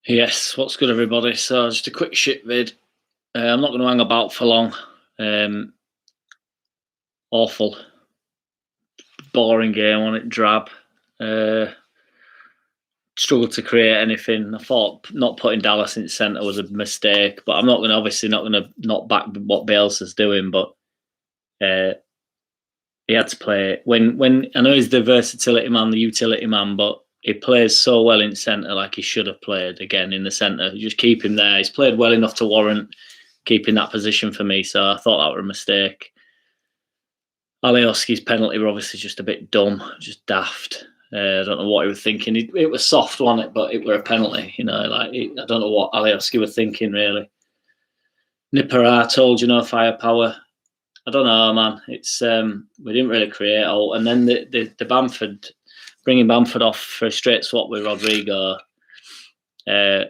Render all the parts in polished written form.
Yes, what's good, everybody? So, just a quick shit vid. I'm not going to hang about for long. Um, Awful, boring game on it, drab. Uh, Struggled to create anything. I thought not putting Dallas in centre was a mistake, but I'm not going to obviously not going to not back what Bielsa's doing. But uh, he had to play when I know he's the versatility man, the utility man, but he plays so well in centre, like he should have played again in the centre. Just keep him there. He's played well enough to warrant keeping that position for me. So I thought that was a mistake. Alioski's penalty were obviously just a bit dumb, just daft. I don't know what he was thinking. It was soft, wasn't it? But it were a penalty. I don't know what Alioski was thinking really. Nipper told firepower. I don't know, man. It's we didn't really create all, and then the Bamford bringing Bamford off for a straight swap with Rodrigo. I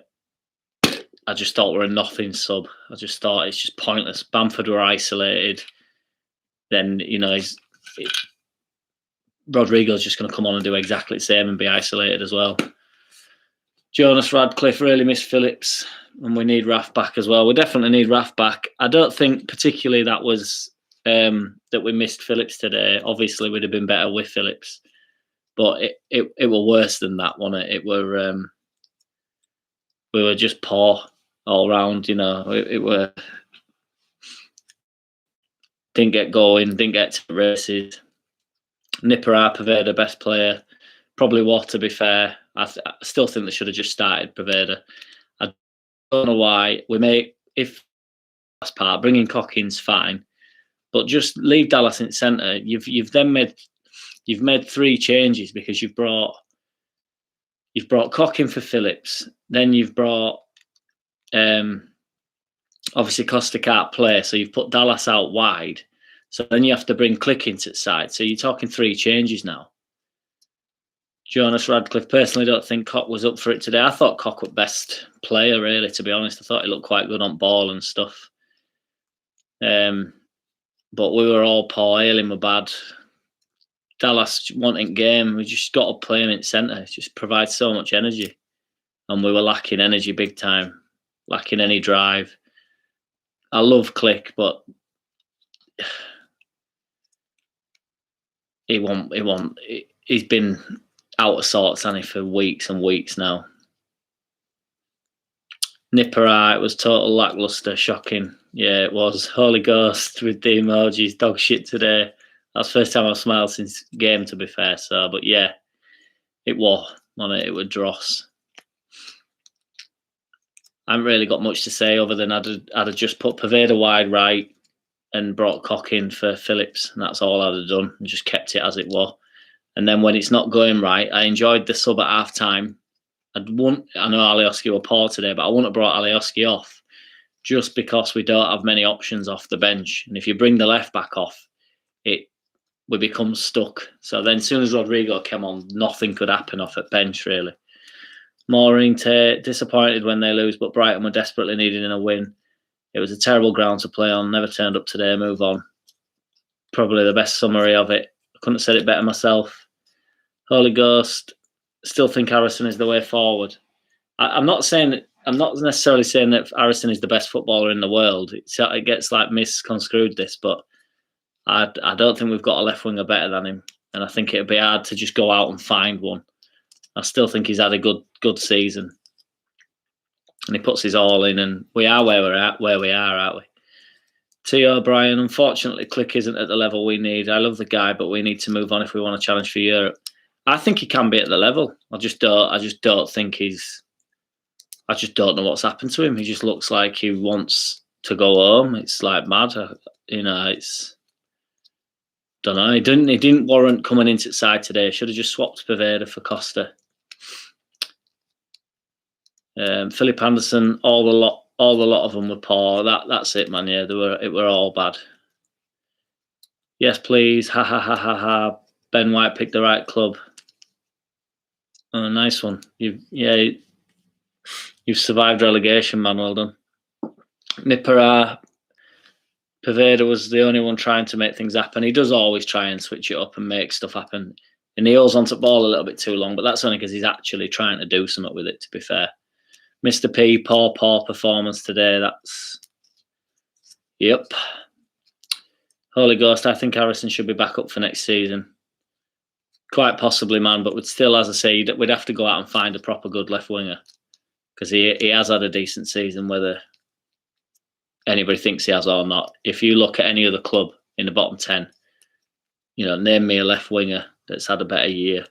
just thought we're a nothing sub. I just thought it's just pointless. Bamford were isolated. Then Rodrigo's just going to come on and do exactly the same and be isolated as well. Jonas Radcliffe really missed Phillips, and we need Raf back as well. We definitely need Raf back. I don't think particularly that was that we missed Phillips today. Obviously, we'd have been better with Phillips, but it were worse than that, wasn't it? We were just poor all round. It were didn't get going, didn't get to races. Nipper Poveda, best player. Probably was, to be fair. I still think they should have just started Poveda. I don't know why. If last part, bringing Cockin's fine, but just leave Dallas in centre. You've made three changes because you've brought Cockin for Phillips. Then you've brought obviously Costa can't play, so you've put Dallas out wide. So then you have to bring Click into the side. So you're talking three changes now. Jonas Radcliffe, personally, don't think Cock was up for it today. I thought Cock was best player, really, to be honest. I thought he looked quite good on ball and stuff. But we were all poor. Ayling were bad. Dallas wanting game. We just got to play him in centre. It just provides so much energy. And we were lacking energy big time. Lacking any drive. I love Click, but he's been out of sorts, hasn't he, for weeks and weeks now. Nipper, it was total lackluster, shocking. Yeah, it was. Holy Ghost with the emojis, dog shit today. That's the first time I've smiled since game, to be fair. So, but yeah, it was, wasn't it? It was dross. I haven't really got much to say other than I'd have just put Poveda wide right and brought Cock in for Phillips, and that's all I'd have done, and just kept it as it was. And then when it's not going right, I enjoyed the sub at half time. I know Alioski were poor today, but I wouldn't have brought Alioski off just because we don't have many options off the bench. And if you bring the left back off, we become stuck. So then as soon as Rodrigo came on, nothing could happen off at bench, really. Maureen disappointed when they lose, but Brighton were desperately needing a win. It was a terrible ground to play on. Never turned up today. Move on. Probably the best summary of it. I couldn't have said it better myself. Holy Ghost. Still think Harrison is the way forward. I'm not necessarily saying that Harrison is the best footballer in the world. It gets like misconstrued this, but I don't think we've got a left winger better than him, and I think it'd be hard to just go out and find one. I still think he's had a good season, and he puts his all in, and we are where we are, aren't we? T. O'Brien, unfortunately, Click isn't at the level we need. I love the guy, but we need to move on if we want to challenge for Europe. I think he can be at the level. I just don't think he's. I just don't know what's happened to him. He just looks like he wants to go home. It's like mad, It's. Don't know. He didn't warrant coming into the side today. Should have just swapped Poveda for Costa. Philip Anderson, all the lot of them were poor. That's it, man. Yeah, it were all bad. Yes, please. Ha ha ha ha ha. Ben White picked the right club. Oh, nice one. You've survived relegation, man. Well done. Nipper Poveda was the only one trying to make things happen. He does always try and switch it up and make stuff happen. And he holds onto the ball a little bit too long, but that's only because he's actually trying to do something with it, to be fair. Mr. P, poor performance today. Yep. Holy Ghost, I think Harrison should be back up for next season. Quite possibly, man, but still, as I say, we'd have to go out and find a proper good left winger, because he has had a decent season, whether anybody thinks he has or not. If you look at any other club in the bottom 10, name me a left winger that's had a better year.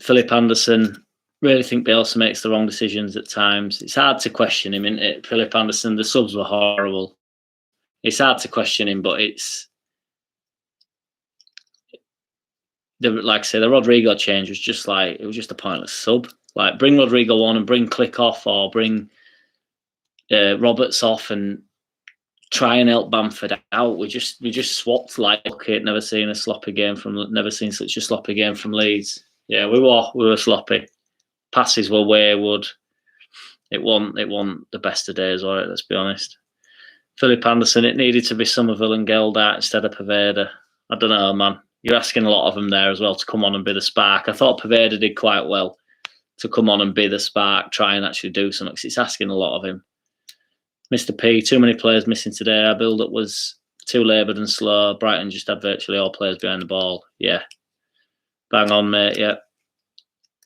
Philip Anderson, really think Bielsa makes the wrong decisions at times. It's hard to question him, isn't it? Philip Anderson, the subs were horrible. It's hard to question him, but like I say, the Rodrigo change was just a pointless sub. Like, bring Rodrigo on and bring Click off, or bring Roberts off and try and help Bamford out. We just swapped like okay. Never seen such a sloppy game from Leeds. Yeah, we were sloppy. Passes were wayward. It wasn't the best of days, all right, let's be honest. Philip Anderson, it needed to be Somerville and Geldart instead of Poveda. I don't know, man. You're asking a lot of them there as well to come on and be the spark. I thought Poveda did quite well to come on and be the spark, try and actually do something, because it's asking a lot of him. Mr. P, too many players missing today. Our build-up was too laboured and slow. Brighton just had virtually all players behind the ball. Yeah. Bang on, mate, yeah.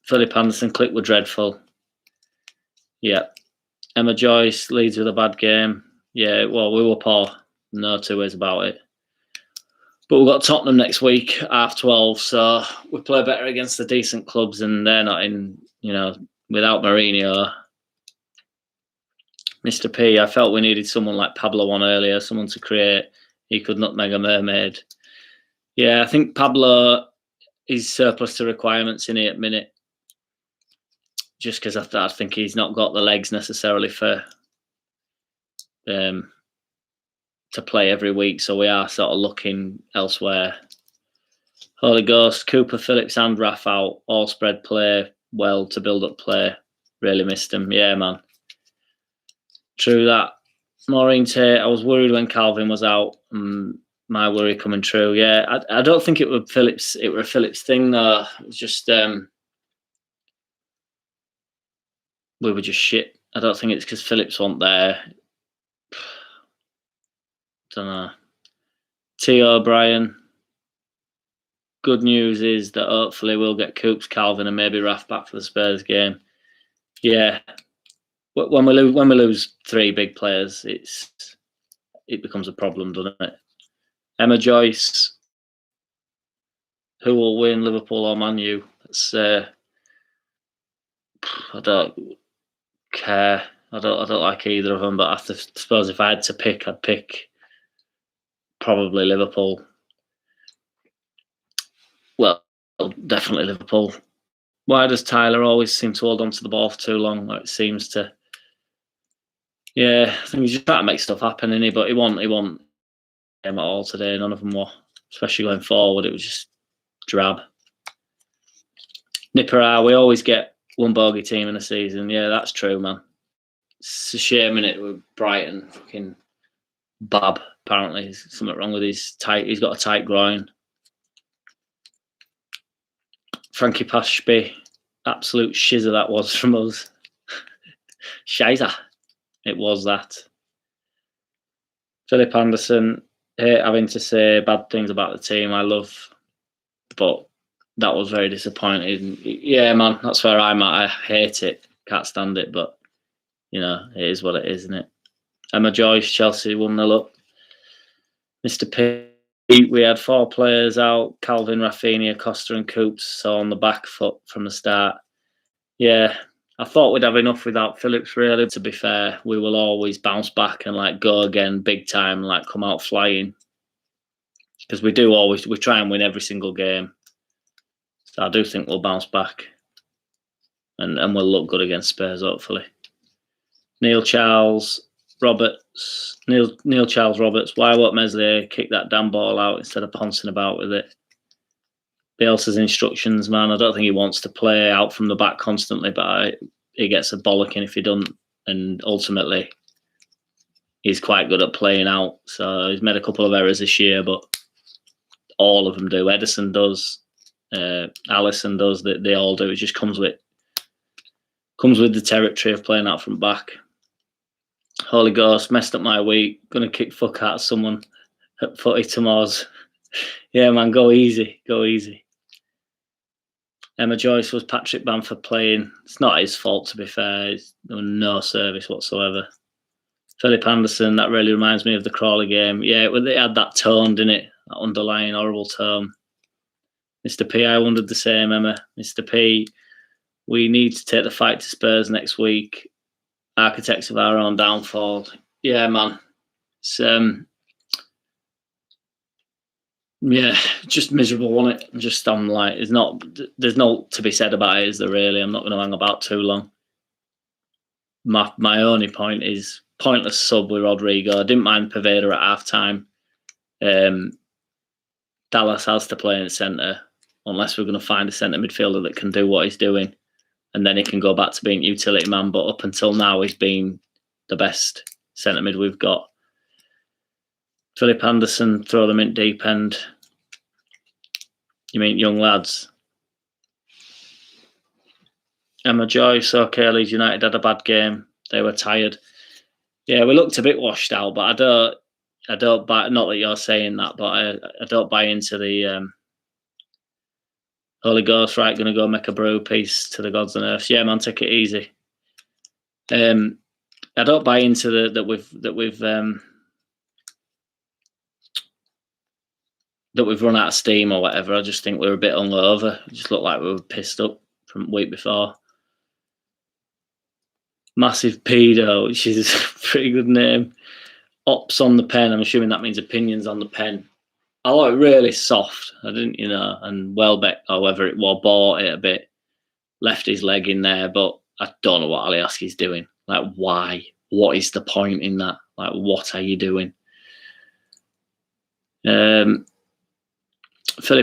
Philip Anderson, Click were dreadful. Yeah. Emma Joyce, Leeds with a bad game. Yeah, well, we were poor. No two ways about it. But we've got Tottenham next week, 12:30, so we play better against the decent clubs, and they're not in, without Mourinho. Mr. P, I felt we needed someone like Pablo on earlier, someone to create. He could nutmeg a mermaid. Yeah, I think Pablo is surplus to requirements in here at minute, just because I think he's not got the legs necessarily for to play every week, so we are sort of looking elsewhere. Holy Ghost, Cooper, Phillips and Raff out, all spread play well to build up play. Really missed him. Yeah, man. True that. Maureen Tate, I was worried when Calvin was out. My worry coming true. Yeah, I don't think it was Phillips. It was a Phillips thing though. It was just we were just shit. I don't think it's because Phillips wasn't there. Don't know. T. O'Brien. Good news is that hopefully we'll get Coops, Calvin, and maybe Raff back for the Spurs game. Yeah. When we lose three big players, it becomes a problem, doesn't it? Emma Joyce. Who will win, Liverpool or Man U? I don't care. I don't like either of them, but I suppose if I had to pick, I'd pick probably Liverpool. Well, definitely Liverpool. Why does Tyler always seem to hold on to the ball for too long? Like, it seems to. Yeah, I think he's just trying to make stuff happen, isn't he? But he won't him at all today. None of them were, especially going forward. It was just drab. Nipper, we always get one bogey team in a season. Yeah, that's true, man. It's a shame, innit, with Brighton. Fucking Bab, apparently. There's something wrong with his tight. He's got a tight groin. Frankie Pashby, absolute shizzer that was from us. Shizer. It was that. Philip Anderson, hate having to say bad things about the team I love, but that was very disappointing. Yeah, man, that's where I'm at. I hate it. Can't stand it, but, it is what it is, isn't it? Emma Joyce, Chelsea 1-0 up. Mr. P, we had 4 players out, Calvin, Rafinha, Costa and Coops, so on the back foot from the start. Yeah, I thought we'd have enough without Phillips, really. To be fair, we will always bounce back and go again big time, come out flying. Because we try and win every single game. So I do think we'll bounce back. And we'll look good against Spurs, hopefully. Neil Charles Roberts. Neil Charles Roberts. Why won't Meslier kick that damn ball out instead of pouncing about with it? Bielsa's instructions, man. I don't think he wants to play out from the back constantly, but he gets a bollocking if he doesn't. And ultimately, he's quite good at playing out. So he's made a couple of errors this year, but all of them do. Edison does. Allison does. They all do. It just comes with Comes with the territory of playing out from back. Holy Ghost, messed up my week. Gonna kick fuck out of someone at footy tomorrow's. Yeah, man, go easy. Go easy. Emma Joyce was Patrick Bamford playing. It's not his fault, to be fair. There was no service whatsoever. Philip Anderson, that really reminds me of the Crawley game. Yeah, it had that tone, didn't it? That underlying horrible tone. Mr. P, I wondered the same, Emma. Mr. P, we need to take the fight to Spurs next week. Architects of our own downfall. Yeah, man. It's yeah, just miserable, wasn't it? Just I'm like, there's no to be said about it, is there really? I'm not going to hang about too long. My only point is pointless sub with Rodrigo. I didn't mind Poveda at half time. Dallas has to play in the centre unless we're going to find a centre midfielder that can do what he's doing, and then he can go back to being utility man. But up until now, he's been the best centre mid we've got. Philip Anderson, throw them in deep end. You mean young lads? Emma Joyce, okay, Leeds United had a bad game. They were tired. Yeah, we looked a bit washed out, but I don't buy. Not that you're saying that, but I don't buy into the Holy Ghost. Right, going to go make a brew. Peace to the gods on earth. Yeah, man, take it easy. I don't buy into that we've run out of steam or whatever. I just think we're a bit hungover. It just looked like we were pissed up from the week before. Massive pedo, which is a pretty good name. Ops on the pen. I'm assuming that means opinions on the pen. I like really soft. I didn't, and Welbeck, however it was, bought it a bit, left his leg in there, but I don't know what Alioski's doing. Like, why? What is the point in that? Like, what are you doing? Philip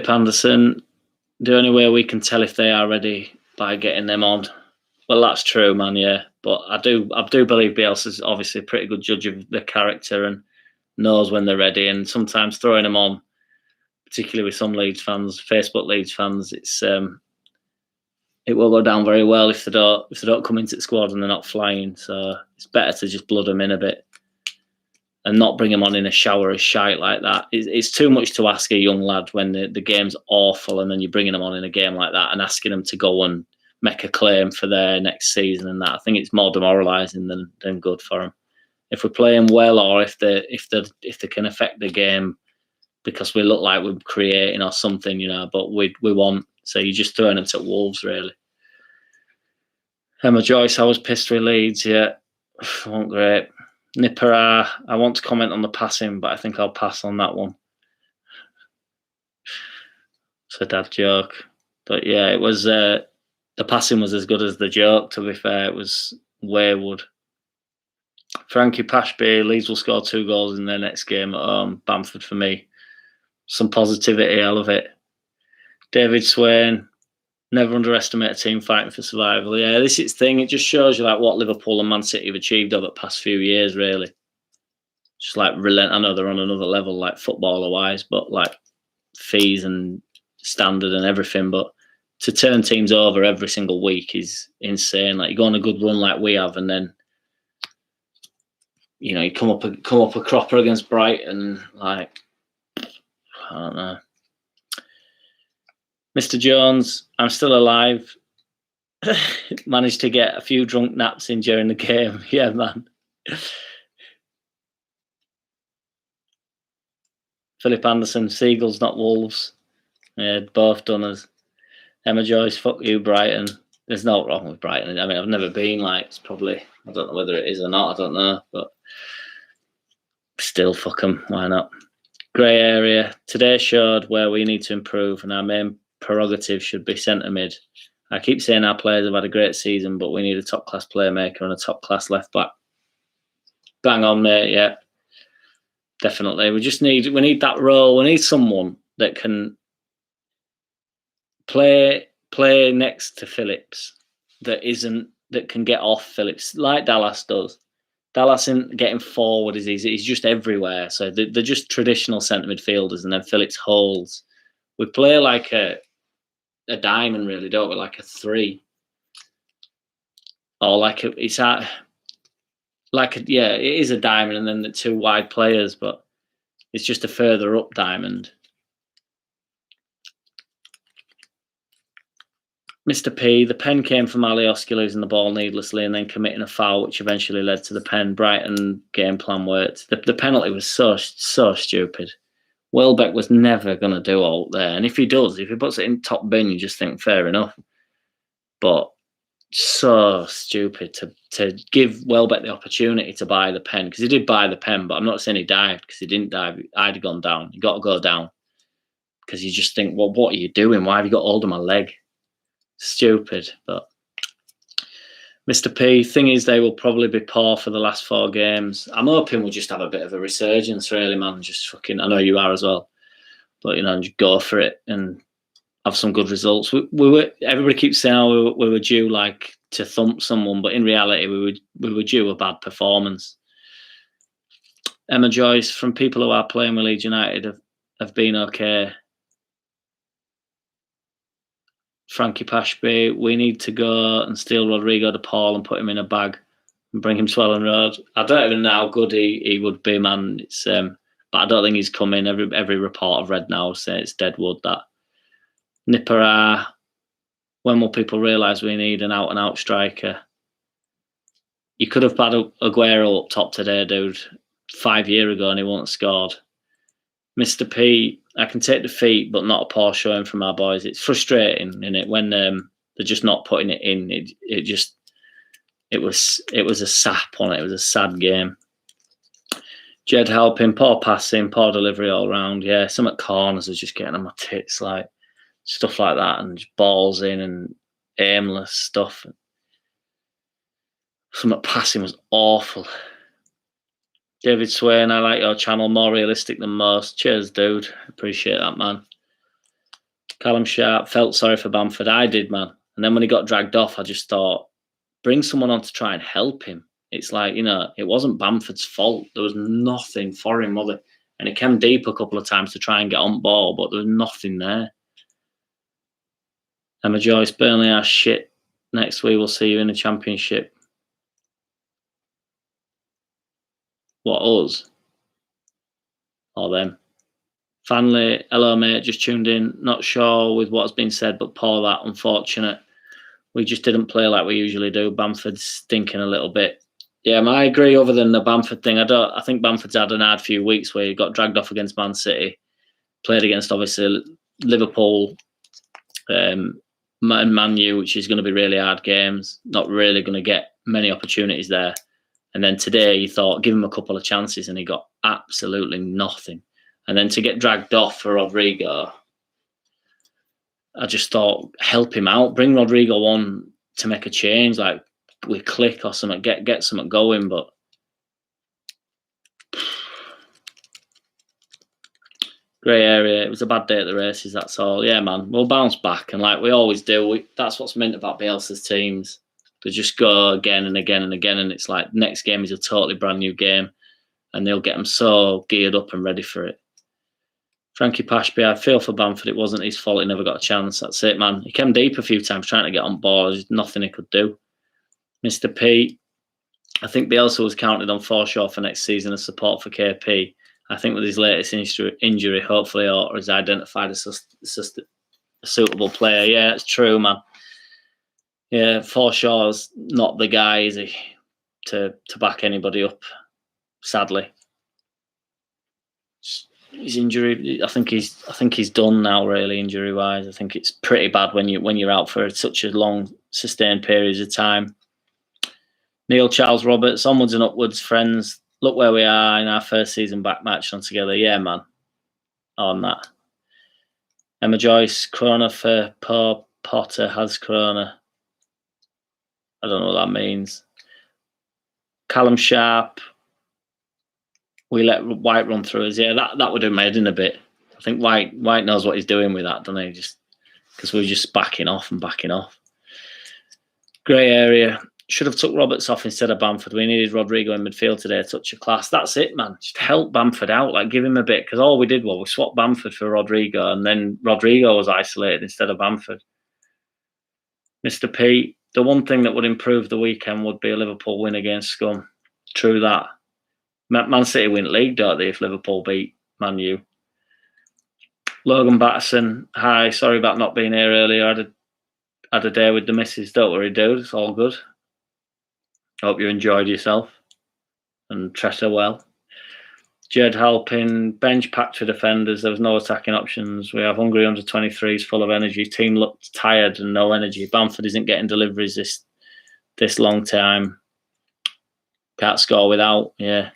Anderson, the only way we can tell if they are ready by getting them on. Well, that's true, man, yeah. But I do believe Bielsa's obviously a pretty good judge of the character and knows when they're ready. And sometimes throwing them on, particularly with some Leeds fans, Facebook Leeds fans, it's it will go down very well if they don't come into the squad and they're not flying. So it's better to just blood them in a bit and not bring them on in a shower of shite like that. It's too much to ask a young lad when the game's awful and then you're bringing them on in a game like that and asking them to go and make a claim for their next season and that. I think it's more demoralising than good for them. If we're playing well or if they can affect the game because we look like we're creating or something, but we won't. So you're just throwing them to wolves, really. Emma Joyce, I was pissed with Leeds, yeah. Wasn't great. Nipper, I want to comment on the passing, but I think I'll pass on that one. It's a dad joke. But yeah, it was the passing was as good as the joke, to be fair. It was wayward. Frankie Pashby, Leeds will score 2 goals in their next game at home. Bamford for me. Some positivity, I love it. David Swain, never underestimate a team fighting for survival. Yeah, this is the thing. It just shows you like what Liverpool and Man City have achieved over the past few years, really. Just like relent. I know they're on another level, like footballer-wise, but like fees and standard and everything. But to turn teams over every single week is insane. Like you go on a good run like we have, and then you come up a cropper against Brighton. Like I don't know. Mr. Jones, I'm still alive. Managed to get a few drunk naps in during the game. Yeah, man. Philip Anderson, Seagulls, not Wolves. Yeah, both done us. Emma Joyce, fuck you, Brighton. There's no wrong with Brighton. I mean, I've never been. It's probably, I don't know whether it is or not. I don't know, but still, fuck them. Why not? Grey area. Today showed where we need to improve, and our main prerogative should be centre mid. I keep saying our players have had a great season, but we need a top class playmaker and a top class left back. Bang on, mate. Yeah, definitely. We need that role. We need someone that can play next to Phillips that can get off Phillips like Dallas does. Dallas isn't getting forward as easy. He's just everywhere. So they're just traditional centre midfielders, and then Phillips holds. We play like a diamond, really, don't we? Like a 3. or it's at yeah, it is a diamond, and then the two wide players, but it's just a further up diamond. Mr. P, the pen came from Alioski losing the ball needlessly and then committing a foul, which eventually led to the pen. Brighton game plan worked. The penalty was so stupid. Welbeck was never going to do all there. And if he does, if he puts it in top bin, you just think fair enough. But so stupid to give Welbeck the opportunity to buy the pen, because he did buy the pen, but I'm not saying he dived, because he didn't dive. I'd have gone down. You got to go down, because you just think, well, what are you doing? Why have you got hold of my leg? Stupid. But Mr. P, thing is, they will probably be poor for the last 4 games. I'm hoping we'll just have a bit of a resurgence, really, man. Just fucking, I know you are as well, but just go for it and have some good results. Everybody keeps saying we were due to thump someone, but in reality, we were due a bad performance. Emma Joyce, from people who are playing with Leeds United have been okay. Frankie Pashby, we need to go and steal Rodrigo de Paul and put him in a bag and bring him to Ellen Road. I don't even know how good he would be, man. It's but I don't think he's coming. Every report I've read now says it's dead wood. That Nipper, when will people realise we need an out-and-out striker? You could have had Aguero up top today, dude, 5 years ago, and he wouldn't have scored. Mr. P, I can take defeat, but not a poor showing from our boys. It's frustrating, isn't it, when they're just not putting it in. It was a sap on it. It was a sad game. Jed helping, poor passing, poor delivery all round. Yeah, some at corners was just getting on my tits, like stuff like that, and just balls in and aimless stuff. Some at passing was awful. David Swain, I like your channel, more realistic than most. Cheers, dude. Appreciate that, man. Callum Sharp, felt sorry for Bamford. I did, man. And then when he got dragged off, I just thought, bring someone on to try and help him. It's like, it wasn't Bamford's fault. There was nothing for him, was it? And he came deep a couple of times to try and get on ball, but there was nothing there. Emma Joyce, Burnley are shit. Next week, we'll see you in the Championship. What, us? Or them? Fanley, hello mate, just tuned in. Not sure with what's been said, but poor that, unfortunate. We just didn't play like we usually do. Bamford's stinking a little bit. Yeah, I agree. Other than the Bamford thing, I think Bamford's had an hard few weeks where he got dragged off against Man City, played against obviously Liverpool, and Man U, which is going to be really hard games. Not really going to get many opportunities there. And then today you thought, give him a couple of chances, and he got absolutely nothing. And then to get dragged off for Rodrigo, I just thought, help him out, bring Rodrigo on to make a change, like we click or something, get something going. But grey area, it was a bad day at the races, that's all. Yeah, man, we'll bounce back, and like we always do, that's what's meant about Bielsa's teams. They just go again and again and again, and it's like next game is a totally brand new game, and they'll get them so geared up and ready for it. Frankie Pashby, I feel for Bamford. It wasn't his fault. He never got a chance. That's it, man. He came deep a few times trying to get on ball. There's nothing he could do. Mr. P, I think Bielsa was counted on Forshaw for next season as support for KP. I think with his latest injury, hopefully Orta has identified a suitable player. Yeah, it's true, man. Yeah, Forshaw's not the guy, is he, to back anybody up, sadly. His injury, I think he's done now, really, injury wise. I think it's pretty bad when you're out for such a long sustained periods of time. Neil Charles Roberts, onwards and upwards, friends. Look where we are in our first season back match on together. Yeah, man. On that. Emma Joyce, Corona for Potter has Corona. I don't know what that means. Callum Sharp. We let White run through us. Yeah, that would have made in a bit. I think White knows what he's doing with that, doesn't he? Just because we were just backing off. Grey area. Should have took Roberts off instead of Bamford. We needed Rodrigo in midfield today. Touch of class. That's it, man. Just help Bamford out. Like, give him a bit. Because all we did was we swapped Bamford for Rodrigo, and then Rodrigo was isolated instead of Bamford. Mr. P, the one thing that would improve the weekend would be a Liverpool win against Scum. True that. Man City win league, don't they, if Liverpool beat Man U? Logan Batterson, hi, sorry about not being here earlier. I had a day with the missus. Don't worry, dude, it's all good. Hope you enjoyed yourself and Tressa well. Jed helping, bench packed for defenders. There was no attacking options. We have hungry under 23s full of energy. Team looked tired and no energy. Bamford isn't getting deliveries this long time. Can't score without. Yeah,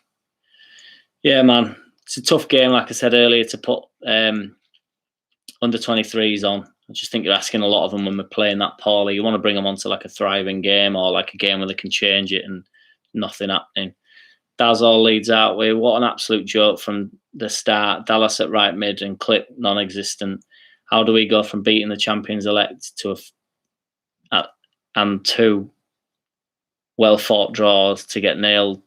man. It's a tough game, like I said earlier, to put under 23s on. I just think you're asking a lot of them when we're playing that poorly. You want to bring them onto like a thriving game or like a game where they can change it and nothing happening. Daz all Leeds out with. What an absolute joke from the start. Dallas at right mid and Clip non-existent. How do we go from beating the champions-elect to and two well-fought draws to get nailed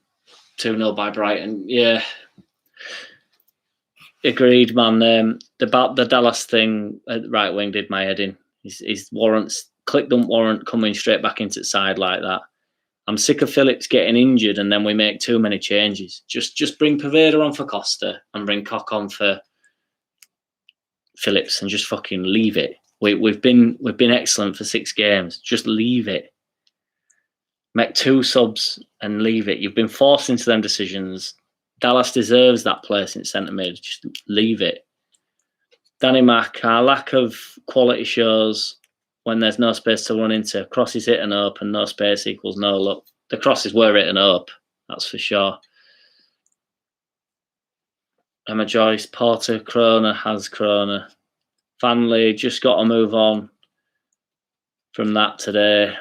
2-0 by Brighton? Yeah. Agreed, man. The Dallas thing at the right wing did my head in. His warrants, Click don't warrant coming straight back into the side like that. I'm sick of Phillips getting injured and then we make too many changes. Just bring Poveda on for Costa and bring Koch on for Phillips and just fucking leave it. We've been excellent for 6 games. Just leave it. Make 2 subs and leave it. You've been forced into them decisions. Dallas deserves that place in centre mid. Just leave it. Danny Mack, our lack of quality shows when there's no space to run into. Crosses hit and open, no space equals no look. The crosses were hit and up, that's for sure. Emma Joyce, Porter, Kroner, has Kroner. Fanley, just got to move on from that today.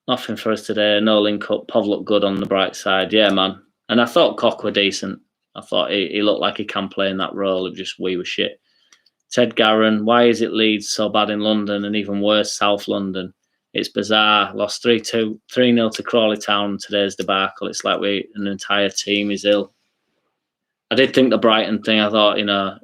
Nothing for us today, no link up. Pov looked good on the bright side. Yeah, man. And I thought Koch were decent. I thought he looked like he can play in that role of just we were shit. Ted Garron, why is it Leeds so bad in London and even worse South London? It's bizarre. Lost 3-0 to Crawley Town today's debacle. It's like an entire team is ill. I did think the Brighton thing, I thought, I've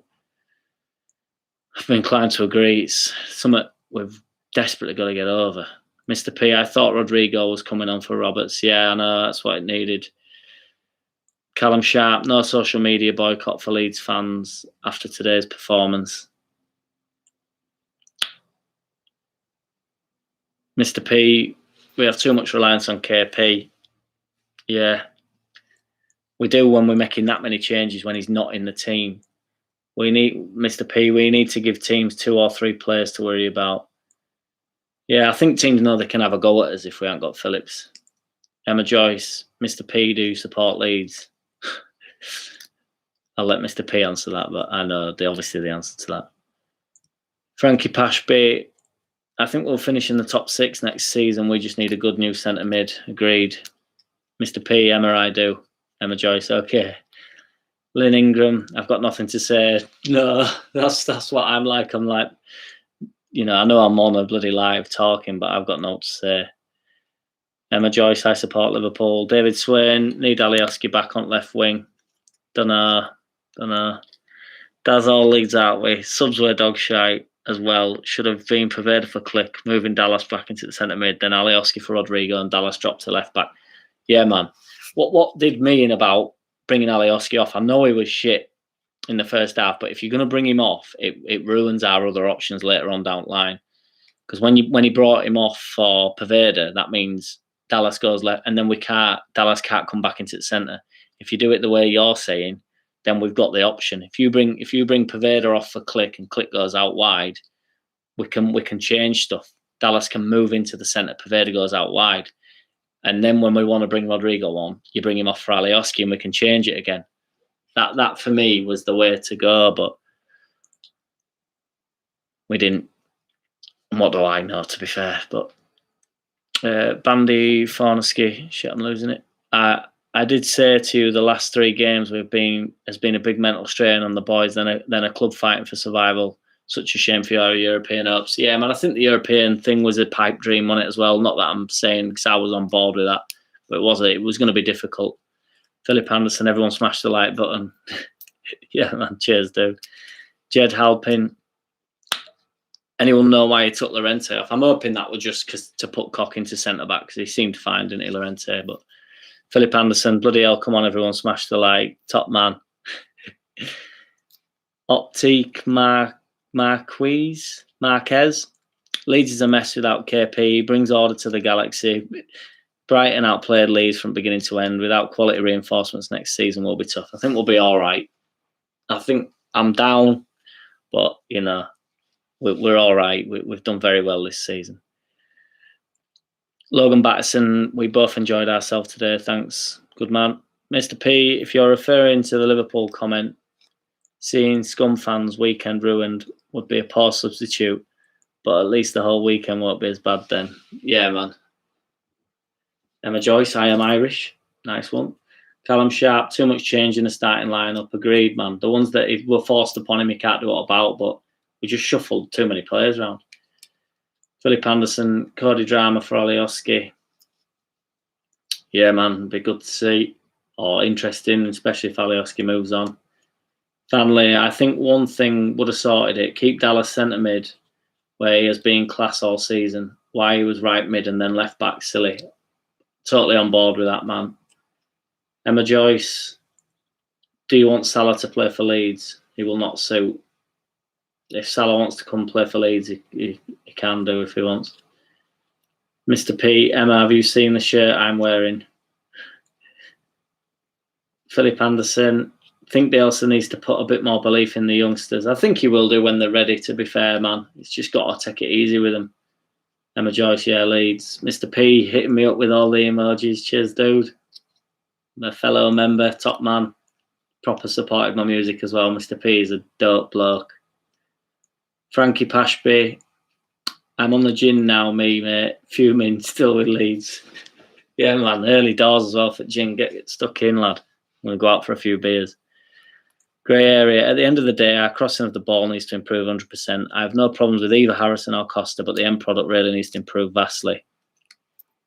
been inclined to agree. It's something we've desperately got to get over. Mr. P, I thought Rodrigo was coming on for Roberts. Yeah, I know, that's what it needed. Callum Sharp, no social media boycott for Leeds fans after today's performance. Mr. P, we have too much reliance on KP. Yeah, we do when we're making that many changes when he's not in the team. We need, Mr. P, we need to give teams 2 or 3 players to worry about. Yeah, I think teams know they can have a go at us if we haven't got Phillips. Emma Joyce, Mr. P, do you support Leeds? I'll let Mr. P answer that, but I know obviously the answer to that. Frankie Pashby, I think we'll finish in the top 6 next season. We just need a good new centre mid. Agreed. Mr. P, Emma, I do. Emma Joyce, okay. Lynn Ingram, I've got nothing to say. No, that's what I'm like. I'm like, I know I'm on a bloody live talking, but I've got nothing to say. Emma Joyce, I support Liverpool. David Swain, need Alioski back on left wing. Dunno. Daz all Leeds out with. Subs were dog shite as well. Should have been Poveda for Click, moving Dallas back into the centre mid, then Alioski for Rodrigo and Dallas dropped to left back. Yeah, man. What did me in about bringing Alioski off? I know he was shit in the first half, but if you're going to bring him off, it ruins our other options later on down the line. Because when he brought him off for Poveda, that means Dallas goes left, and then Dallas can't come back into the centre. If you do it the way you're saying, then we've got the option. If you bring Poveda off for Click and Click goes out wide, we can change stuff. Dallas can move into the centre. Poveda goes out wide, and then when we want to bring Rodrigo on, you bring him off for Alioski, and we can change it again. That for me was the way to go, but we didn't. And what do I know, to be fair? But Bandy Fornaski, shit, I'm losing it. I did say to you the last 3 games has been a big mental strain on the boys than a club fighting for survival. Such a shame for your European hopes. Yeah, man, I think the European thing was a pipe dream on it as well. Not that I'm saying because I was on board with that, but it was going to be difficult. Philip Anderson, everyone smashed the like button. Yeah, man, cheers, dude. Jed Halpin, Anyone know why he took Llorente off? I'm hoping that was just to put Cock into centre-back because he seemed fine, didn't he, Llorente? But Philip Anderson, bloody hell, come on, everyone, smash the like. Top man. Optique Marquez. Leeds is a mess without KP. He brings order to the galaxy. Brighton outplayed Leeds from beginning to end. Without quality reinforcements next season will be tough. I think we'll be all right. I think I'm down, but, you know, we're all right. We've done very well this season. Logan Batterson, we both enjoyed ourselves today. Thanks. Good man. Mr. P, if you're referring to the Liverpool comment, seeing Scum fans' weekend ruined would be a poor substitute, but at least the whole weekend won't be as bad then. Yeah, man. Emma Joyce, I am Irish. Nice one. Callum Sharp, too much change in the starting lineup. Agreed, man. The ones that were forced upon him, he can't do what about, but we just shuffled too many players around. Philip Anderson, Cody Drama for Alioski. Yeah, man, it'd be good to see. Or interesting, especially if Alioski moves on. Family, I think one thing would have sorted it. Keep Dallas centre mid, where he has been class all season. Why he was right mid and then left back, silly. Totally on board with that, man. Emma Joyce, do you want Salah to play for Leeds? He will not suit. If Salah wants to come play for Leeds, he can do if he wants. Mr. P, Emma, have you seen the shirt I'm wearing? Philip Anderson, I think Bielsa needs to put a bit more belief in the youngsters. I think he will do when they're ready, to be fair, man. He's just got to take it easy with them. Emma Joyce, yeah, Leeds. Mr. P, hitting me up with all the emojis. Cheers, dude. My fellow member, top man. Proper supported my music as well. Mr. P is a dope bloke. Frankie Pashby, I'm on the gin now, me, mate. Fuming, still with Leeds. Yeah, man, early doors as well for gin. Get stuck in, lad. I'm going to go out for a few beers. Grey area. At the end of the day, our crossing of the ball needs to improve 100%. I have no problems with either Harrison or Costa, but the end product really needs to improve vastly.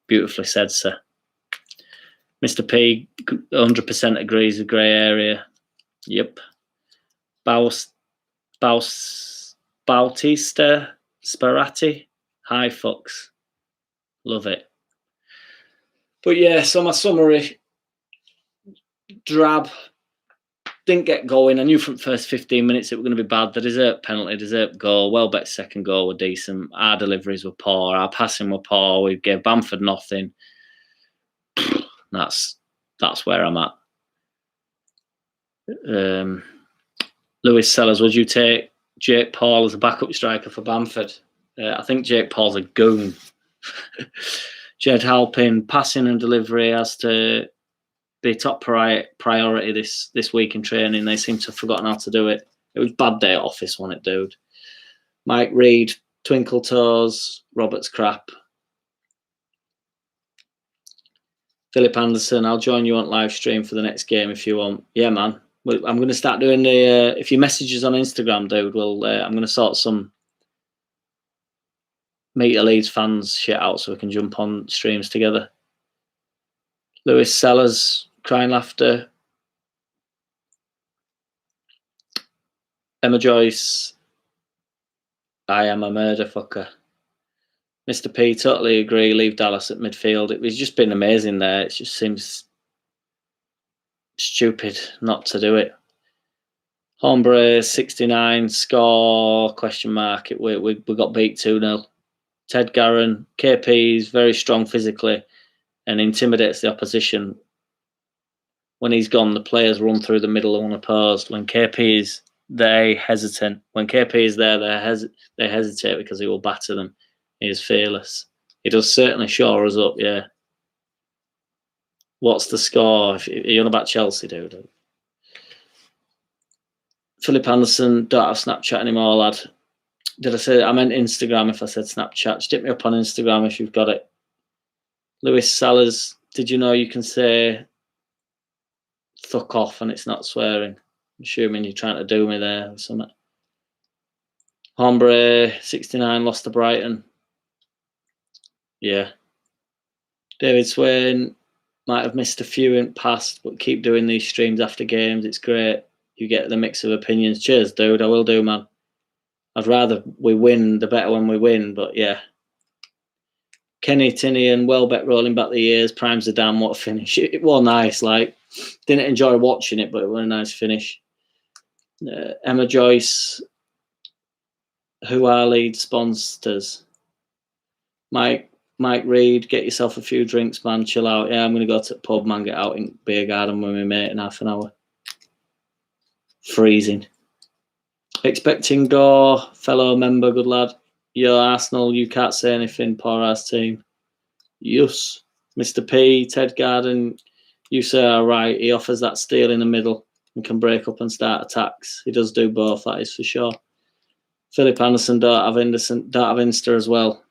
Beautifully said, sir. Mr. P, 100% agrees with grey area. Yep. Bautista Sparati. Hi, fucks. Love it. But yeah, so my summary. Drab. Didn't get going. I knew from the first 15 minutes it were going to be bad. The deserved penalty, deserved goal. Welbeck's second goal were decent. Our deliveries were poor. Our passing were poor. We gave Bamford nothing. That's where I'm at. Lewis Sellers, would you take Jake Paul as a backup striker for Bamford? I think Jake Paul's a goon. Jed Halpin, passing and delivery has to be top priority this week in training. They seem to have forgotten how to do it. It was bad day at office, wasn't it, dude? Mike Reed, Twinkle Toes, Robert's crap. Philip Anderson, I'll join you on live stream for the next game if you want. Yeah, man. I'm going to start doing the... if you message us on Instagram, dude, I'm going to sort some Meet the Leeds fans shit out so we can jump on streams together. Lewis Sellers, Crying Laughter. Emma Joyce, I am a murder fucker. Mr. P, totally agree. Leave Dallas at midfield. It's just been amazing there. It just seems stupid not to do it. Hombre 69 score ? We got beat 2-0. Ted Garron, KP is very strong physically and intimidates the opposition. When he's gone, the players run through the middle unopposed. When KP is there, hesitant. When KP is there, they hesitate because he will batter them. He is fearless. He does certainly shore us up, yeah. What's the score? Are you on about Chelsea, dude? Philip Anderson, don't have Snapchat anymore, lad. Did I say I meant Instagram if I said Snapchat? Just hit me up on Instagram if you've got it. Lewis Sellers, did you know you can say fuck off and it's not swearing? I'm assuming you're trying to do me there or something. Hombre 69 lost to Brighton. Yeah. David Swain might have missed a few in past, but keep doing these streams after games. It's great. You get the mix of opinions. Cheers, dude. I will do, man. I'd rather we win, the better when we win. But yeah, Kenny, Tinney, and Welbeck rolling back the years. Prime's a damn what a finish. It was nice. Like, didn't enjoy watching it, but it was a nice finish. Emma Joyce, who are Leeds sponsors? Mike Reed, get yourself a few drinks, man. Chill out. Yeah, I'm going to go to the pub, man. Get out in beer garden with my mate in half an hour. Freezing. Expecting Gore, fellow member, good lad. Yo, Arsenal, you can't say anything. Poor ass team. Yes. Mr. P, Ted Garden, you say all right. He offers that steal in the middle and can break up and start attacks. He does do both, that is for sure. Philip Anderson, don't have Insta as well.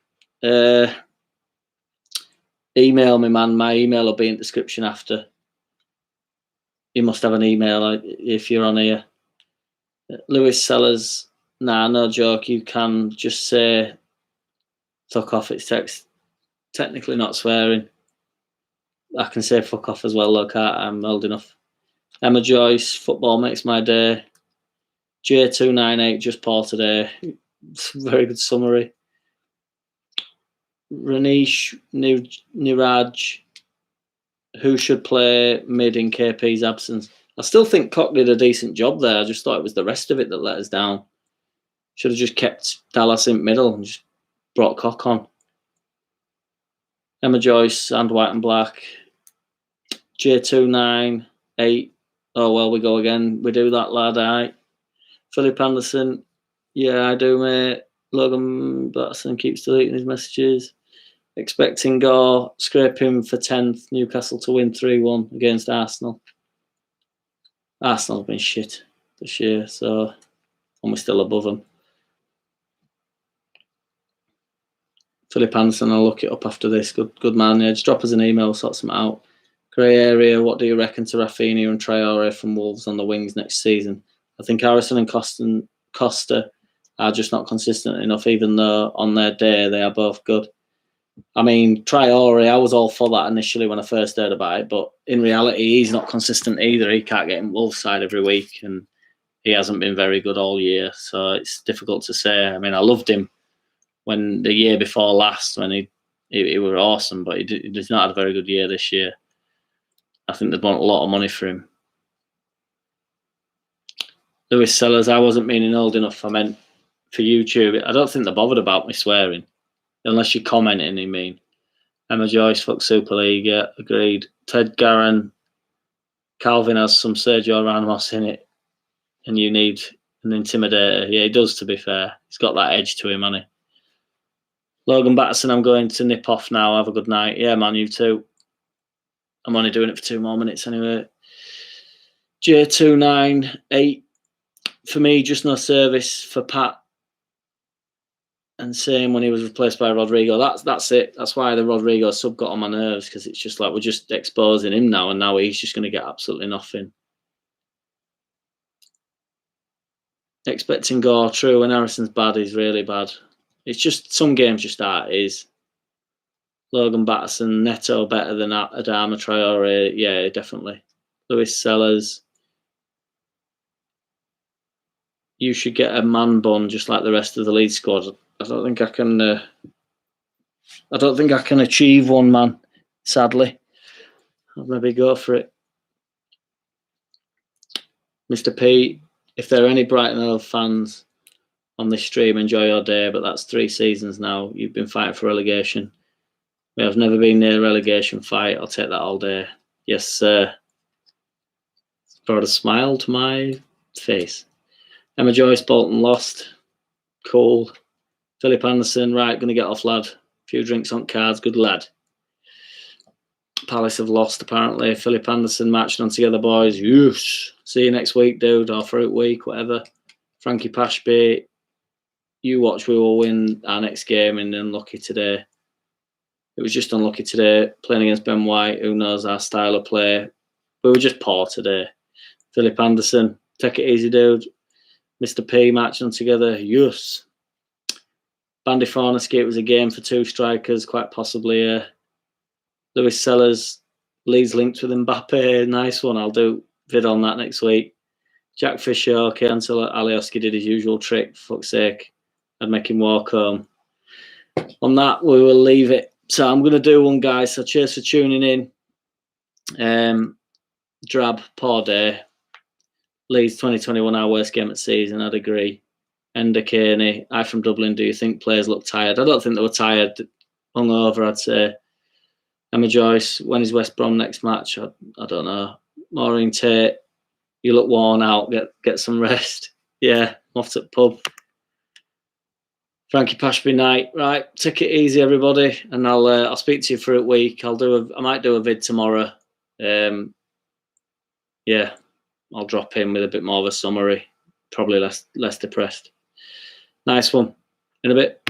Email me, man. My email will be in the description after. You must have an email if you're on here. Lewis Sellers, nah, no joke. You can just say, fuck off. It's technically not swearing. I can say fuck off as well, look, I'm old enough. Emma Joyce, football makes my day. J298, just Paul today. Very good summary. Ranish Niraj, who should play mid in KP's absence? I still think Cock did a decent job there. I just thought it was the rest of it that let us down. Should have just kept Dallas in middle and just brought Cock on. Emma Joyce and White and Black. J298. Oh, well, we go again. We do that, lad. Aye. Philip Anderson. Yeah, I do, mate. Logan Batson keeps deleting his messages. Expecting Gore. Scraping for 10th. Newcastle to win 3-1 against Arsenal. Arsenal have been shit this year, so and we're still above them. Philip Anderson, I'll look it up after this. Good man. Yeah, just drop us an email, sort something out. Grey area, what do you reckon to Rafinha and Traore from Wolves on the wings next season? I think Harrison and Costa are just not consistent enough, even though on their day they are both good. I mean, Traore, I was all for that initially when I first heard about it, but in reality, he's not consistent either. He can't get in Wolves' side every week, and he hasn't been very good all year, so it's difficult to say. I mean, I loved him when the year before last, when he were awesome, but he's not had a very good year this year. I think they'd want a lot of money for him. Lewis Sellers, I wasn't meaning old enough. I meant for YouTube. I don't think they're bothered about me swearing, unless you're commenting, I mean. Emma Joyce, fuck Super League, yeah, agreed. Ted Garran, Calvin has some Sergio Ramos in it, and you need an intimidator. Yeah, he does, to be fair. He's got that edge to him, hasn't he? Logan Batterson, I'm going to nip off now. Have a good night. Yeah, man, you too. I'm only doing it for 2 more minutes anyway. J298, for me, just no service for Pat. And same when he was replaced by Rodrigo. That's it. That's why the Rodrigo sub got on my nerves, because it's just like we're just exposing him now, and now he's just going to get absolutely nothing. Expecting Gore, true. When Harrison's bad, he's really bad. It's just some games just are. It is. Logan Batterson, Neto better than Adama Traore. Yeah, definitely. Lewis Sellers. You should get a man bun just like the rest of the Leeds squad. I don't think I can. I don't think I can achieve one, man. Sadly, I'll maybe go for it. Mr. P, if there are any Brighton Hove fans on this stream, enjoy your day. But that's 3 seasons now. You've been fighting for relegation. We have never been near a relegation fight. I'll take that all day. Yes, sir. Brought a smile to my face. Emma Joyce, Bolton lost. Cool. Philip Anderson, right, going to get off, lad. A few drinks on cards, good lad. Palace have lost, apparently. Philip Anderson, matching on together, boys. Yes. See you next week, dude, or for a week, whatever. Frankie Pashby, you watch, we will win our next game, and unlucky today. It was just unlucky today, playing against Ben White, who knows our style of play. We were just poor today. Philip Anderson, take it easy, dude. Mr. P, matching together, yes. Bandy Fornaski, it was a game for 2 strikers, quite possibly. Lewis Sellers, Leeds linked with Mbappe, nice one. I'll do vid on that next week. Jack Fisher, okay, until Alioski did his usual trick, for fuck's sake. I'd make him walk home. On that, we will leave it. So I'm going to do one, guys. So cheers for tuning in. Drab, poor day. Leeds 2021, our worst game of the season. I'd agree. Ender Kearney, I from Dublin. Do you think players look tired? I don't think they were tired. Hungover, I'd say. Emma Joyce, when is West Brom next match? I don't know. Maureen Tate, you look worn out. Get some rest. Yeah, I'm off to the pub. Frankie Pashby Knight, right? Take it easy, everybody, and I'll speak to you for a week. I might do a vid tomorrow. Yeah, I'll drop in with a bit more of a summary. Probably less depressed. Nice one. In a bit.